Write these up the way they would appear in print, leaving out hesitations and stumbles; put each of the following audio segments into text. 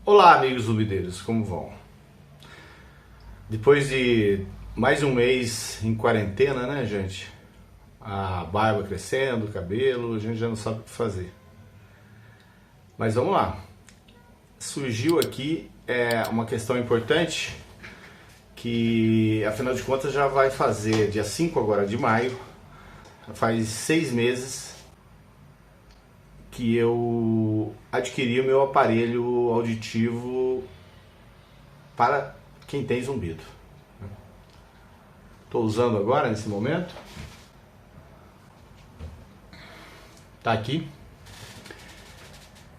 Olá, amigos zumbideiros, como vão? Depois de mais um mês em quarentena, né, gente? A barba crescendo, o cabelo, a gente já não sabe o que fazer. Mas vamos lá. Surgiu aqui uma questão importante que, afinal de contas, já vai fazer dia 5 agora de maio. Faz 6 meses que eu adquiri o meu aparelho auditivo para quem tem zumbido. Estou usando agora, nesse momento. Tá aqui.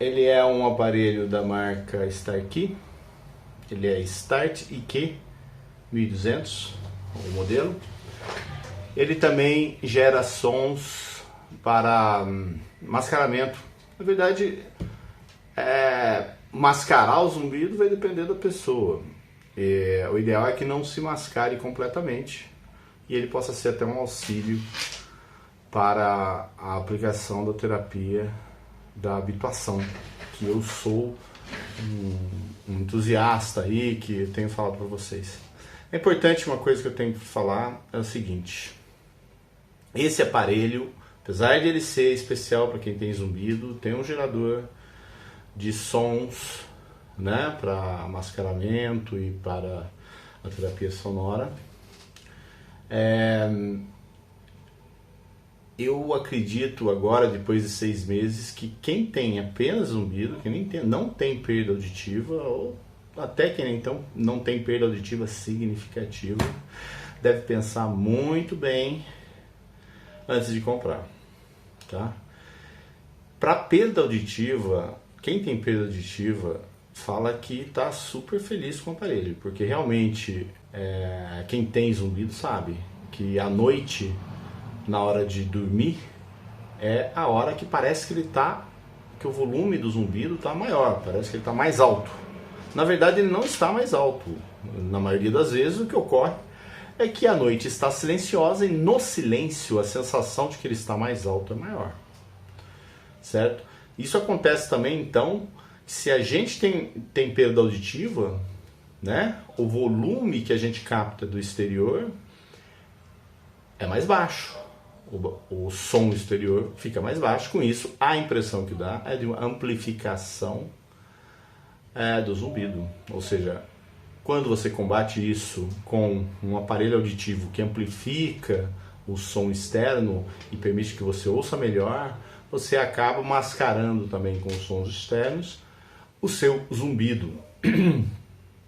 Ele é um aparelho da marca Starkey. Ele é Start IQ 1200, o modelo. Ele também gera sons para mascaramento. Na verdade, mascarar o zumbido vai depender da pessoa. O ideal é que não se mascare completamente e ele possa ser até um auxílio para a aplicação da terapia da habituação, que eu sou um entusiasta aí, que eu tenho falado para vocês. É importante, uma coisa que eu tenho que falar é o seguinte: esse aparelho, apesar de ele ser especial para quem tem zumbido, tem um gerador de sons, né, para mascaramento e para a terapia sonora. Eu acredito agora, depois de 6 meses, que quem tem apenas zumbido, quem não tem perda auditiva, ou até quem então não tem perda auditiva significativa, deve pensar muito bem antes de comprar, tá? Para perda auditiva, quem tem perda auditiva fala que está super feliz com o aparelho, porque realmente quem tem zumbido sabe que à noite, na hora de dormir, é a hora que parece que o volume do zumbido está maior, parece que ele está mais alto. Na verdade, ele não está mais alto. Na maioria das vezes, o que ocorre é que a noite está silenciosa e no silêncio a sensação de que ele está mais alto é maior. Certo? Isso acontece também, então, se a gente tem perda auditiva, né, o volume que a gente capta do exterior é mais baixo. O som exterior fica mais baixo, com isso a impressão que dá é de uma amplificação do zumbido. Ou seja, quando você combate isso com um aparelho auditivo que amplifica o som externo e permite que você ouça melhor, você acaba mascarando também com os sons externos o seu zumbido.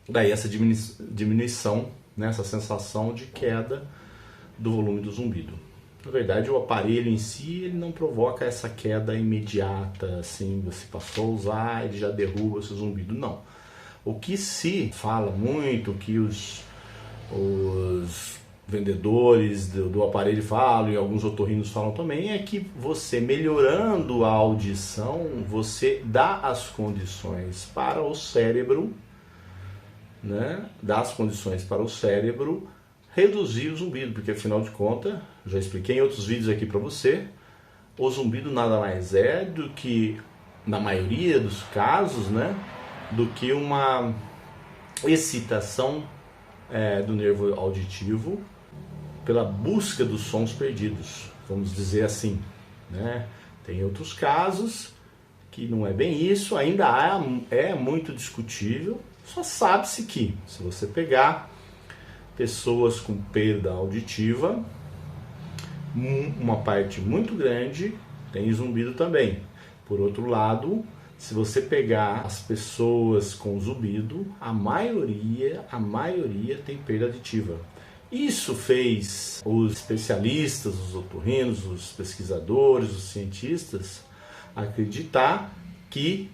Daí essa diminuição, né, essa sensação de queda do volume do zumbido. Na verdade, o aparelho em si, ele não provoca essa queda imediata, assim, você passou a usar, ele já derruba o seu zumbido, não. O que se fala muito, que os vendedores do aparelho falam, e alguns otorrinos falam também, é que você melhorando a audição, você dá as condições para o cérebro, né? Dá as condições para o cérebro reduzir o zumbido, porque afinal de contas, já expliquei em outros vídeos aqui para você, o zumbido nada mais é do que, na maioria dos casos, né, do que uma excitação do nervo auditivo pela busca dos sons perdidos, vamos dizer assim, né? Tem outros casos que não é bem isso, ainda é muito discutível, só sabe-se que, se você pegar pessoas com perda auditiva, uma parte muito grande tem zumbido também. Por outro lado, se você pegar as pessoas com zumbido, a maioria tem perda auditiva. Isso fez os especialistas, os otorrinos, os pesquisadores, os cientistas acreditar que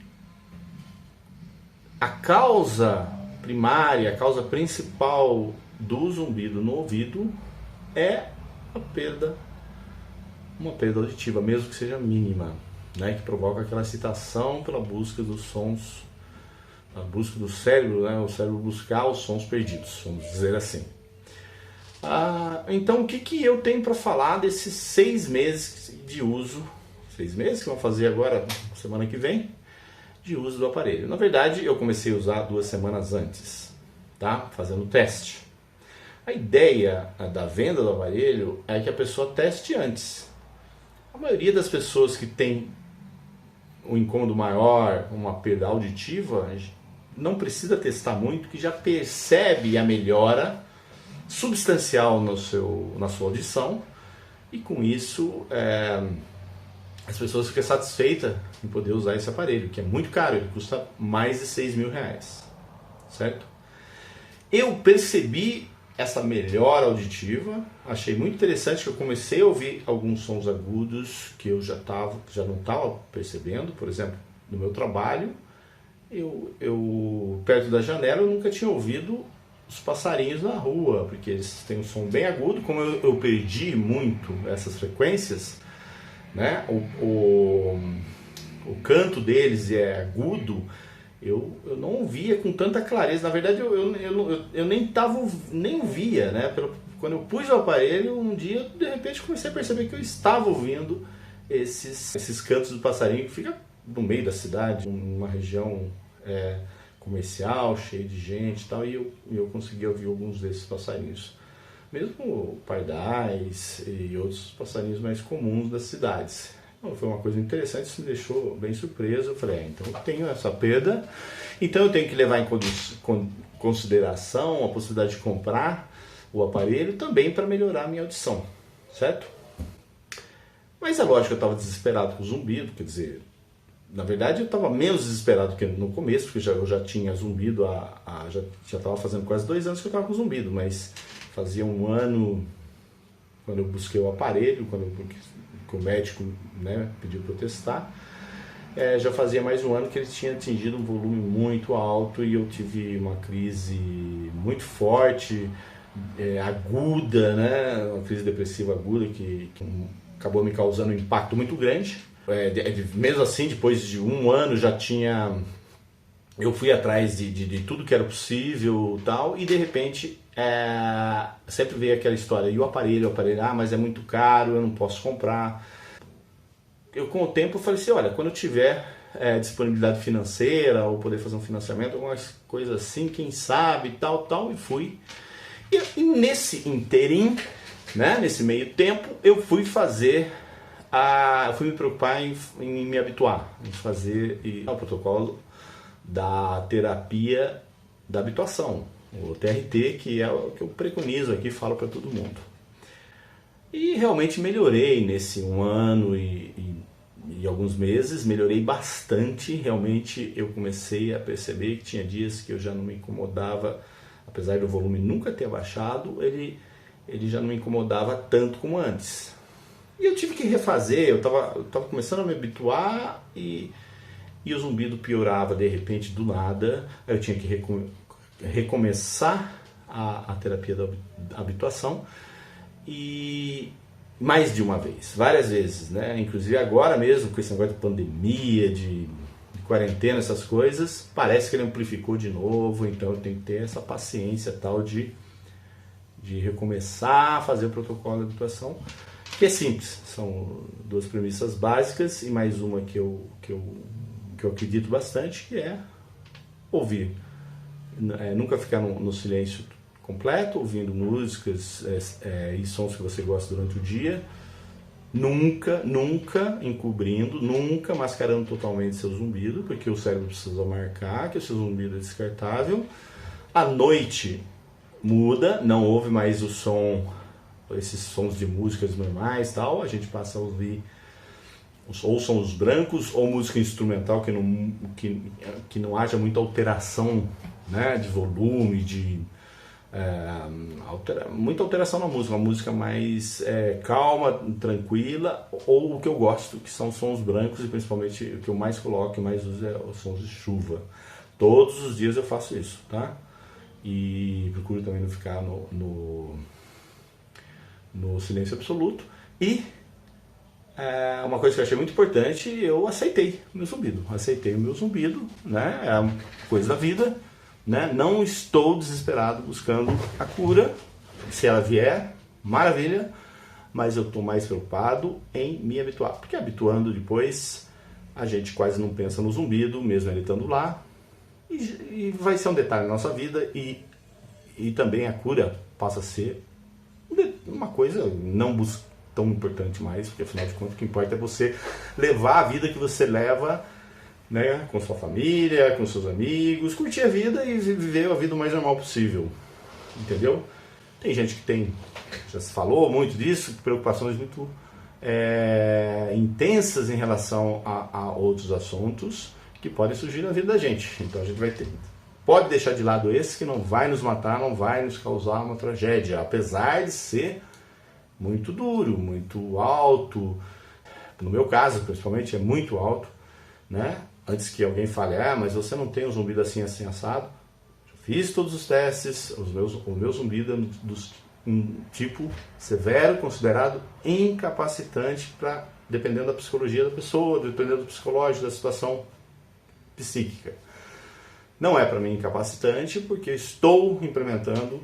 a causa primária, a causa principal do zumbido no ouvido é uma perda auditiva, mesmo que seja mínima, né, que provoca aquela excitação pela busca dos sons, a busca do cérebro, né, o cérebro buscar os sons perdidos, vamos dizer assim. Então, o que eu tenho para falar desses 6 meses de uso, 6 meses, que vão fazer agora, semana que vem, de uso do aparelho. Na verdade, eu comecei a usar 2 semanas antes, tá? Fazendo teste. A ideia da venda do aparelho é que a pessoa teste antes. A maioria das pessoas que tem um incômodo maior, uma perda auditiva, não precisa testar muito, que já percebe a melhora substancial na sua audição, e com isso as pessoas ficam satisfeitas em poder usar esse aparelho, que é muito caro, ele custa mais de 6 mil reais, certo? Eu percebi essa melhora auditiva, achei muito interessante, que eu comecei a ouvir alguns sons agudos que eu já não estava percebendo. Por exemplo, no meu trabalho, eu perto da janela eu nunca tinha ouvido os passarinhos na rua, porque eles têm um som bem agudo. Como eu perdi muito essas frequências, né? O canto deles é agudo. Eu não ouvia com tanta clareza. Na verdade, eu nem via, né? Quando eu pus o aparelho, um dia, de repente, comecei a perceber que eu estava ouvindo esses cantos do passarinho, que fica no meio da cidade, uma região comercial, cheia de gente e tal, e eu consegui ouvir alguns desses passarinhos. Mesmo pardais e outros passarinhos mais comuns das cidades. Foi uma coisa interessante, isso me deixou bem surpreso. Eu falei, então eu tenho essa perda, então eu tenho que levar em consideração a possibilidade de comprar o aparelho também para melhorar a minha audição, certo? Mas é lógico que eu estava desesperado com o zumbido, quer dizer, na verdade eu estava menos desesperado que no começo, porque eu já tinha zumbido, já estava fazendo quase 2 anos que eu estava com zumbido, mas fazia 1 ano quando eu busquei o aparelho, que o médico, né, pediu para eu testar. Já fazia mais 1 ano que ele tinha atingido um volume muito alto e eu tive uma crise muito forte, aguda, né, uma crise depressiva aguda que acabou me causando um impacto muito grande. Mesmo assim, depois de 1 ano eu fui atrás de tudo que era possível tal, e de repente sempre veio aquela história, e o aparelho, mas é muito caro, eu não posso comprar. Com o tempo eu falei assim, olha, quando eu tiver disponibilidade financeira, ou poder fazer um financiamento, alguma coisa assim, quem sabe, tal, e fui. E nesse interim, né, nesse meio tempo, eu fui me preocupar em me habituar, em fazer o protocolo da terapia da habituação, o TRT, que é o que eu preconizo aqui, falo para todo mundo. E realmente melhorei nesse 1 ano e alguns meses, melhorei bastante. Realmente eu comecei a perceber que tinha dias que eu já não me incomodava, apesar do volume nunca ter baixado, ele já não me incomodava tanto como antes. E eu tive que refazer, eu tava começando a me habituar e o zumbido piorava de repente do nada. Eu tinha que recomeçar a terapia da habituação, e mais de uma vez, várias vezes, né? Inclusive agora mesmo, com esse negócio de pandemia, de quarentena, essas coisas, parece que ele amplificou de novo, então eu tenho que ter essa paciência tal de recomeçar a fazer o protocolo de habituação, que é simples, são 2 premissas básicas e mais uma que eu acredito bastante, que é ouvir. Nunca ficar no silêncio completo, ouvindo músicas e sons que você gosta durante o dia, nunca encobrindo, nunca mascarando totalmente seu zumbido, porque o cérebro precisa marcar que o seu zumbido é descartável. À noite muda, não ouve mais esses sons de músicas normais, tal, a gente passa a ouvir ou sons brancos ou música instrumental que não haja muita alteração, né, de volume, muita alteração na música, uma música mais calma, tranquila, ou o que eu gosto, que são sons brancos, e principalmente o que eu mais coloco e mais uso é os sons de chuva. Todos os dias eu faço isso, tá? E procuro também não ficar no silêncio absoluto. E uma coisa que eu achei muito importante, eu aceitei o meu zumbido, né? É uma coisa da vida, né? Não estou desesperado buscando a cura. Se ela vier, maravilha. mas eu estou mais preocupado em me habituar. Porque habituando depois, a gente quase não pensa no zumbido, mesmo ele estando lá, e vai ser um detalhe na nossa vida, e também a cura passa a ser uma coisa não tão importante mais, porque afinal de contas o que importa é você levar a vida que você leva, né, com sua família, com seus amigos, curtir a vida e viver a vida o mais normal possível, entendeu? Tem gente que já se falou muito disso, preocupações muito intensas em relação a outros assuntos que podem surgir na vida da gente. Então a gente pode deixar de lado esse que não vai nos matar, não vai nos causar uma tragédia, apesar de ser muito duro, muito alto. No meu caso, principalmente, é muito alto, né? Antes que alguém fale, mas você não tem um zumbido assim, assim, assado. Eu fiz todos os testes, o meu zumbido é um tipo severo, considerado incapacitante, dependendo da psicologia da pessoa, dependendo do psicológico, da situação psíquica. Não é para mim incapacitante, porque eu estou implementando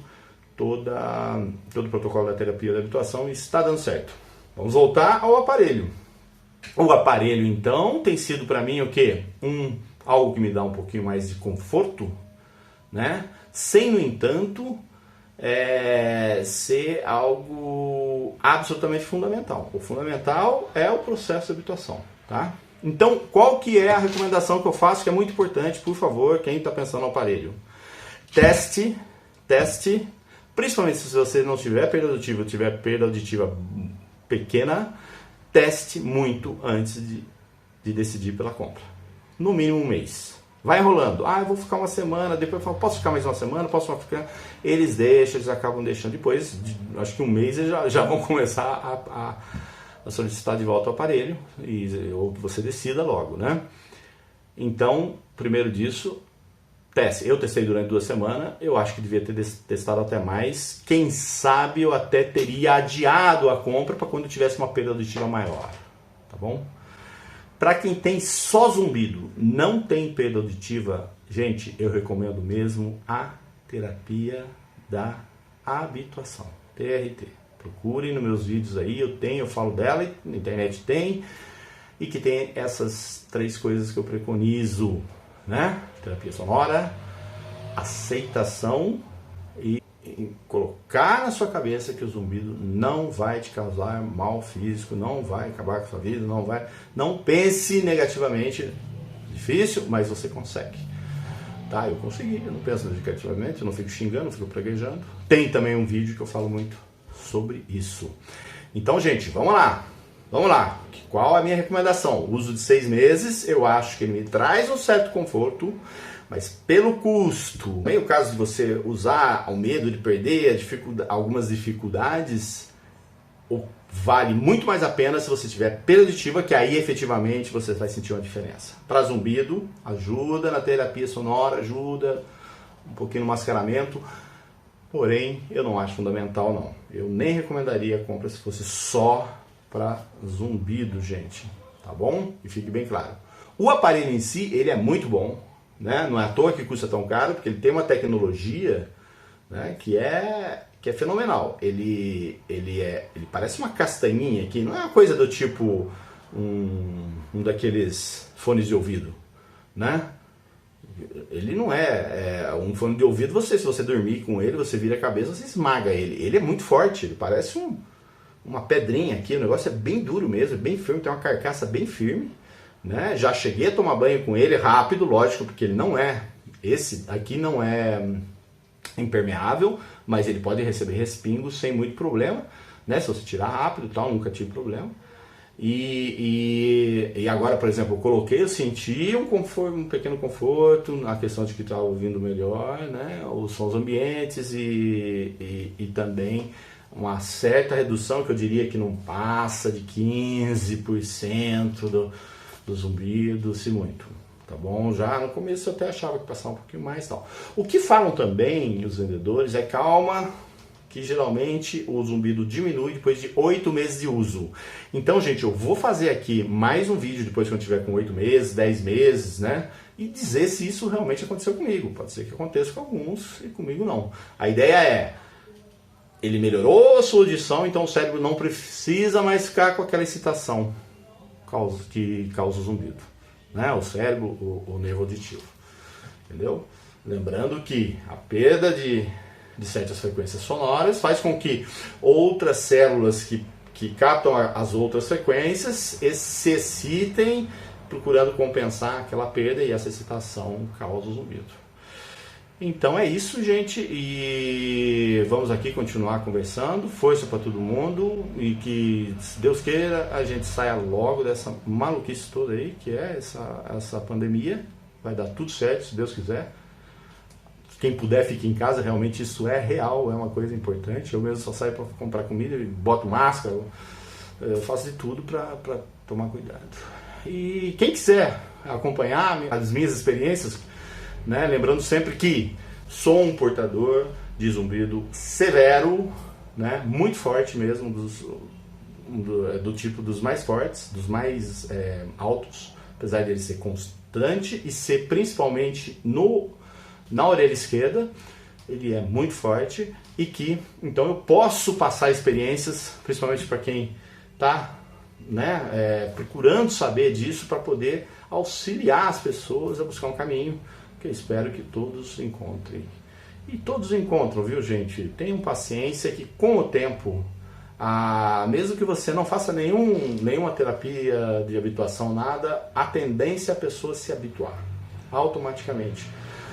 todo o protocolo da terapia da habituação e está dando certo. Vamos voltar ao aparelho. O aparelho, então, tem sido para mim o quê? Algo que me dá um pouquinho mais de conforto, né? Sem, no entanto, ser algo absolutamente fundamental. O fundamental é o processo de habituação, tá? Então, qual que é a recomendação que eu faço, que é muito importante, por favor, quem está pensando no aparelho? Teste, principalmente se você não tiver perda auditiva, tiver perda auditiva pequena, teste muito antes de decidir pela compra. No mínimo um mês. Vai enrolando. Eu vou ficar uma semana, depois eu falo, posso ficar mais uma semana? Posso ficar? Eles acabam deixando. Depois, acho que um mês, eles já vão começar a solicitar de volta o aparelho, ou que você decida logo, né? Então, primeiro disso, teste. Eu testei durante 2 semanas, eu acho que devia ter testado até mais. Quem sabe eu até teria adiado a compra para quando tivesse uma perda auditiva maior, tá bom? Para quem tem só zumbido, não tem perda auditiva, gente, eu recomendo mesmo a terapia da habituação, TRT. Procurem nos meus vídeos aí, eu falo dela, na internet tem, e que tem essas 3 coisas que eu preconizo, né? Terapia sonora, aceitação e colocar na sua cabeça que o zumbido não vai te causar mal físico, não vai acabar com a sua vida, não pense negativamente. Difícil, mas você consegue. Tá, eu consegui, eu não penso negativamente, eu não fico xingando, não fico praguejando. Tem também um vídeo que eu falo muito sobre isso. Então, gente, vamos lá. Qual a minha recomendação? O uso de 6 meses, eu acho que ele me traz um certo conforto, mas pelo custo, em o caso de você usar o medo de perder, algumas dificuldades, vale muito mais a pena se você tiver perda auditiva, que aí efetivamente você vai sentir uma diferença. Para zumbido, ajuda na terapia sonora, ajuda um pouquinho no mascaramento, porém eu não acho fundamental não. Eu nem recomendaria a compra se fosse só para zumbido, gente, tá bom? E fique bem claro. O aparelho em si, ele é muito bom, né? Não é à toa que custa tão caro, porque ele tem uma tecnologia, né, que é fenomenal. Ele parece uma castanhinha aqui, não é uma coisa do tipo um daqueles fones de ouvido, né? Ele não é um fone de ouvido, se você dormir com ele, você vira a cabeça, você esmaga ele. Ele é muito forte, ele parece uma pedrinha aqui, o negócio é bem duro mesmo, bem firme, tem uma carcaça bem firme, né? Já cheguei a tomar banho com ele rápido, lógico, porque ele não é, esse aqui não é impermeável, mas ele pode receber respingos sem muito problema, né? Se você tirar rápido e tal, nunca tive problema. E agora, por exemplo, eu coloquei, eu senti um pequeno conforto na questão de que estava ouvindo melhor, né? Os sons ambientes e também uma certa redução, que eu diria que não passa de 15% do zumbido, se muito, tá bom? Já no começo eu até achava que passava um pouquinho mais, tal. O que falam também os vendedores é calma, que geralmente o zumbido diminui depois de 8 meses de uso. Então, gente, eu vou fazer aqui mais um vídeo depois que eu tiver com 8 meses, 10 meses, né? E dizer se isso realmente aconteceu comigo. Pode ser que aconteça com alguns e comigo não. A ideia é ele melhorou a sua audição, então o cérebro não precisa mais ficar com aquela excitação que causa o zumbido, né? O cérebro, o nervo auditivo, entendeu? Lembrando que a perda de certas frequências sonoras faz com que outras células que captam as outras frequências se excitem, procurando compensar aquela perda, e essa excitação causa o zumbido. Então é isso, gente, e vamos aqui continuar conversando. Força para todo mundo, e que, se Deus queira, a gente saia logo dessa maluquice toda aí, que é essa pandemia. Vai dar tudo certo, se Deus quiser. Quem puder, fique em casa. Realmente isso é real, é uma coisa importante. Eu mesmo só saio para comprar comida, boto máscara, eu faço de tudo para tomar cuidado. E quem quiser acompanhar as minhas experiências, né, lembrando sempre que sou um portador de zumbido severo, né, muito forte mesmo, do tipo dos mais fortes, dos mais altos, apesar de ele ser constante e ser principalmente na orelha esquerda. Ele é muito forte, e que então eu posso passar experiências, principalmente para quem está, né, procurando saber disso, para poder auxiliar as pessoas a buscar um caminho que eu espero que todos encontrem. E todos encontram, viu, gente? Tenham paciência, que com o tempo, mesmo que você não faça nenhuma terapia de habituação, nada, a tendência é a pessoa se habituar automaticamente.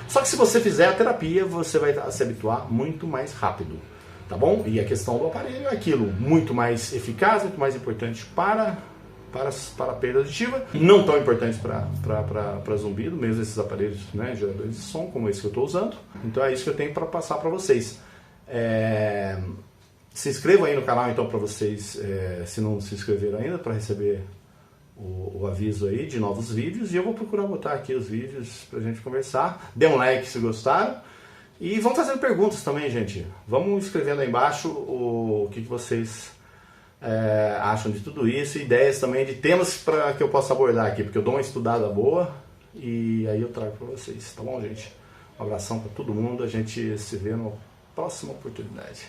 Só que se você fizer a terapia, você vai se habituar muito mais rápido, tá bom? E a questão do aparelho é aquilo, muito mais eficaz, muito mais importante para a perda auditiva, não tão importante para zumbido, mesmo esses aparelhos, né, geradores de som, como esse que eu estou usando. Então é isso que eu tenho para passar para vocês. Se inscrevam aí no canal, então, para vocês, se não se inscreveram ainda, para receber o aviso aí de novos vídeos. E eu vou procurar botar aqui os vídeos para a gente conversar. Dê um like se gostaram. E vão fazendo perguntas também, gente. Vamos escrevendo aí embaixo o que vocês acham de tudo isso, ideias também de temas para que eu possa abordar aqui, porque eu dou uma estudada boa e aí eu trago para vocês, tá bom, gente? Um abração para todo mundo, a gente se vê na próxima oportunidade.